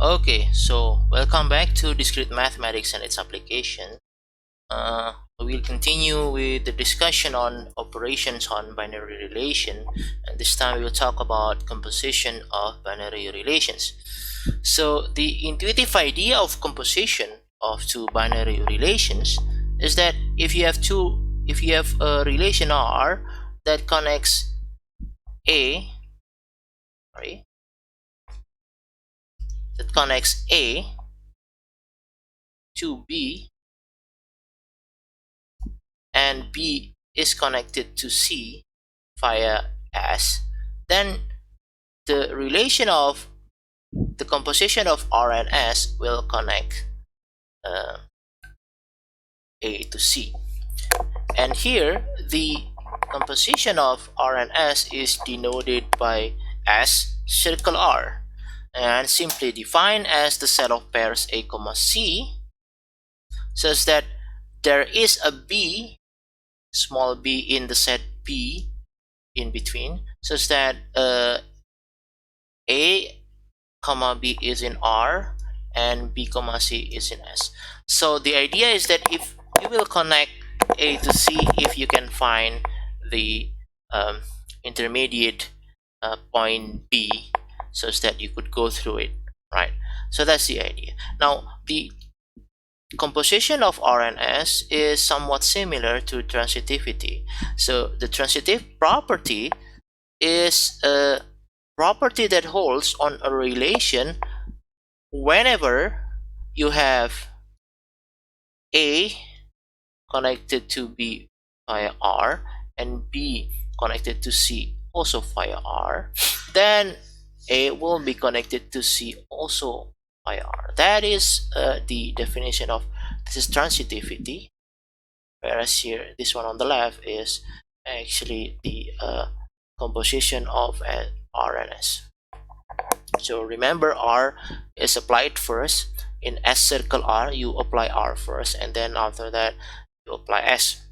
Okay, so welcome back to Discrete Mathematics and its application. We'll continue with the discussion on operations on binary relation, and this time we'll talk about composition of binary relations. So the intuitive idea of composition of two binary relations is that if you have a relation R that connects A, sorry, that connects A to B, and B is connected to C via S, then the relation of the composition of R and S will connect uh, A to C. And here the composition of R and S is denoted by S circle R and simply defined as the set of pairs A, C, such that there is a B, small b in the set B in between, such that A comma B is in R and B comma C is in S. So the idea is that if you will connect A to C, if you can find the intermediate point B, such that you could go through it, right? So that's the idea. Now the composition of R and S is somewhat similar to transitivity. So the transitive property is a property that holds on a relation whenever you have A connected to B via R and B connected to C also via R, then A will be connected to C also via R. That is the definition of this is transitivity, whereas here this one on the left is actually the composition of R and S. So remember, R is applied first. In S circle R, you apply R first, and then after that you apply S.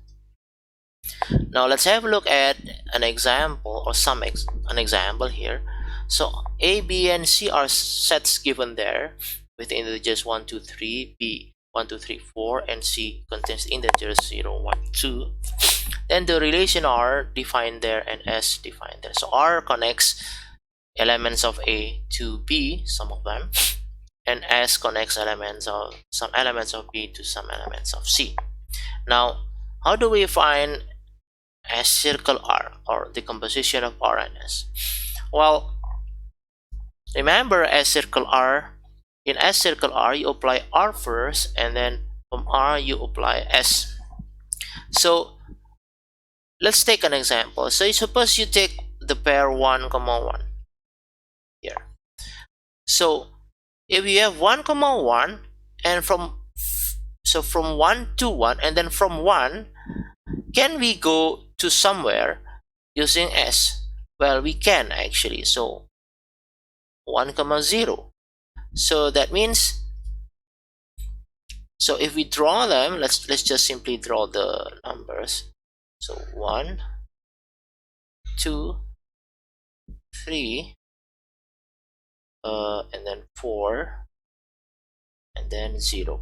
Now let's have a look at an example or an example here. So A, B, and C are sets given there with integers 1, 2, 3, B 1, 2, 3, 4, and C contains integers 0, 1, 2. Then the relation R defined there and S defined there. So R connects elements of A to B, some of them, and S connects some elements of B to some elements of C. Now, how do we find S circle R, or the composition of R and S? Well, remember S circle R. In S circle R, you apply R first, and then from R you apply S. So let's take an example. So suppose you take the pair 1, 1 here. So if you have 1, 1, and from 1 to 1, and then from 1, can we go to somewhere using S? Well, we can actually. So 1, 0. So that means, so if we draw them, let's just simply draw the numbers. So 1, 2, 3, and then 4, and then 0.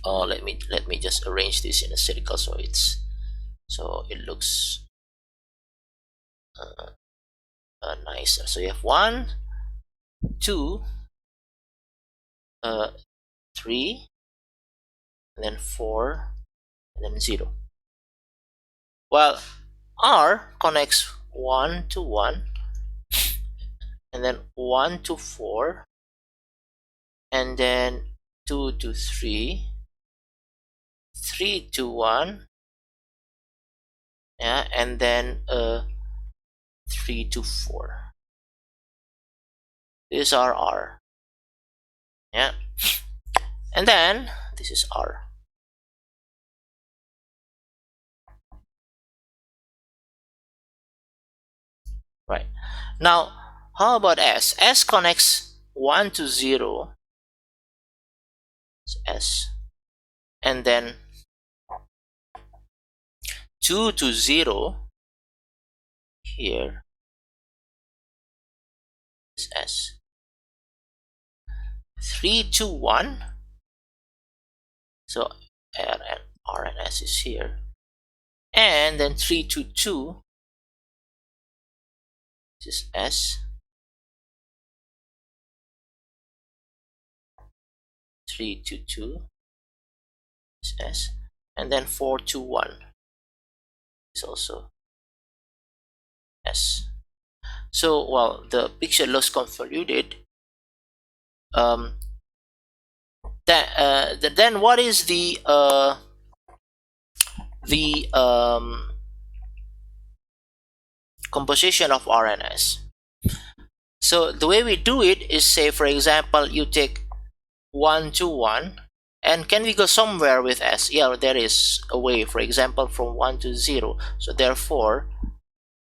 Let me just arrange this in a circle so it looks nicer. So you have 1, 2, 3, and then 4, and then 0. Well, R connects 1 to 1, and then 1 to 4, and then 2 to 3, 3 to 1, yeah, and then 3 to 4. These are R, yeah, and then this is R. Right. Now, how about S? S connects 1 to 0, S, and then 2 to 0 here, is S. 3, 2, 1. So R and S is here. And then 3, 2, 2. This is S. 3, 2, 2 is S. And then 4, 2, 1 is also S. So while the picture looks convoluted, then what is the composition of R and S? So the way we do it is, say for example, you take 1, 2, 1, and can we go somewhere with S? Yeah, there is a way. For example, from 1 to 0. So therefore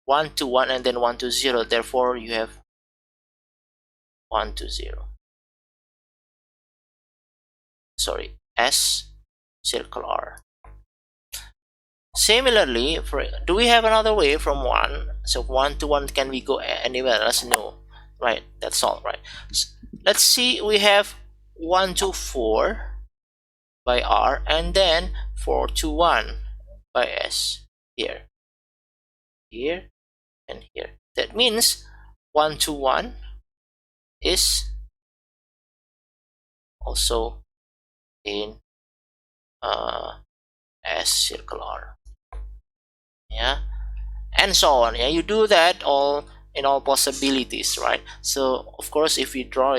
1 to 1 and then 1 to 0. Therefore you have 1 to 0. Sorry, S circle R. Similarly, do we have another way from 1? So 1 to 1, can we go anywhere else? No. Right, that's all. Right, so let's see, we have 1 to 4 by R, and then 4 to 1 by S. Here, here, and here. That means 1 to 1 is also in S circle R. Yeah, and so on. Yeah, you do that all in all possibilities, right? So of course, if we draw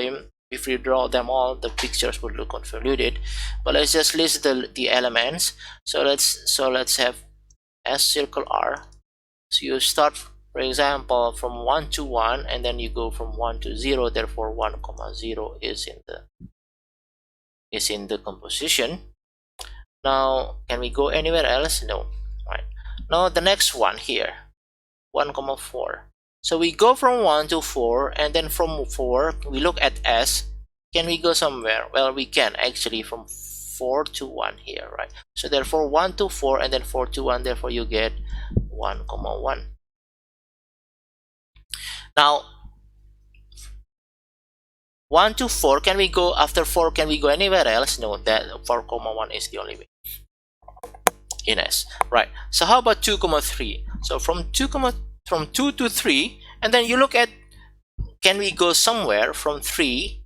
them all, the pictures would look convoluted. But let's just list the elements. So let's have S circle R. So you start, for example, from 1 to 1, and then you go from 1 to 0. Therefore 1, 0 is in the composition. Now can we go anywhere else? No. Right, now the next one here, 1, 4. So we go from 1 to 4, and then from 4 we look at S. Can we go somewhere? Well, we can actually, from 4 to 1 here, right? So therefore 1 to 4 and then 4 to 1, therefore you get 1, 1. Now 1 to 4, can we go after 4? Can we go anywhere else? No, that 4, 1 is the only way in S, right? So how about 2, 3? So from 2 to 3, and then you look at, can we go somewhere from 3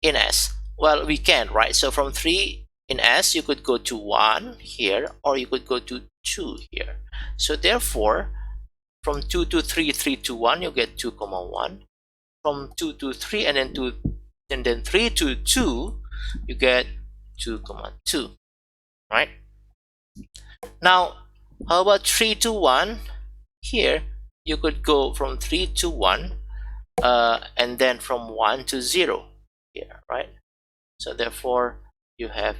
in S? Well, we can, right? So from 3 in S, you could go to 1 here, or you could go to 2 here. So therefore from 2 to 3, 3 to 1, you get 2, 1. From 2 to 3 and then 3 to 2, you get 2, 2, right? Now how about 3 to 1? Here you could go from 3 to 1, and then from 1 to 0 here, right? So therefore you have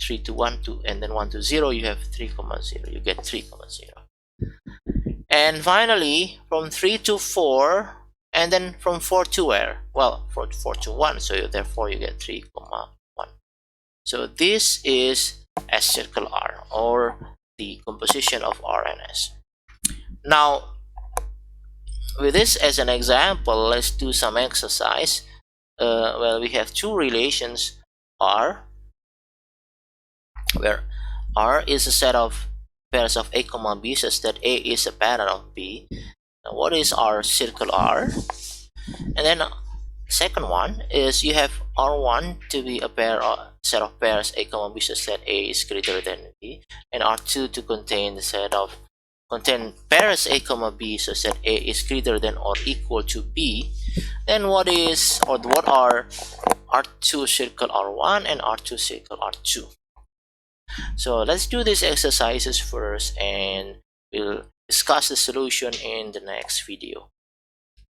3 to 1, 2, and then 1 to 0, you have 3, 0. You get 3, 0. And finally from 3 to 4, and then from 4 to where? Well, 4 to 1. So therefore you get 3, 1. So this is S circle R, or the composition of R and S. Now with this as an example, let's do some exercise. Well, we have two relations R, where R is a set of pairs of A, B, such that A is a parent of B. Now what is R circle R? And then second one is you have R1 to be a set of pairs A, B, such that A is greater than B, and R2 to contain pairs A, B, such that A is greater than or equal to B. Then what are R2 circle R1 and R2 circle R2? So let's do these exercises first, and we'll discuss the solution in the next video.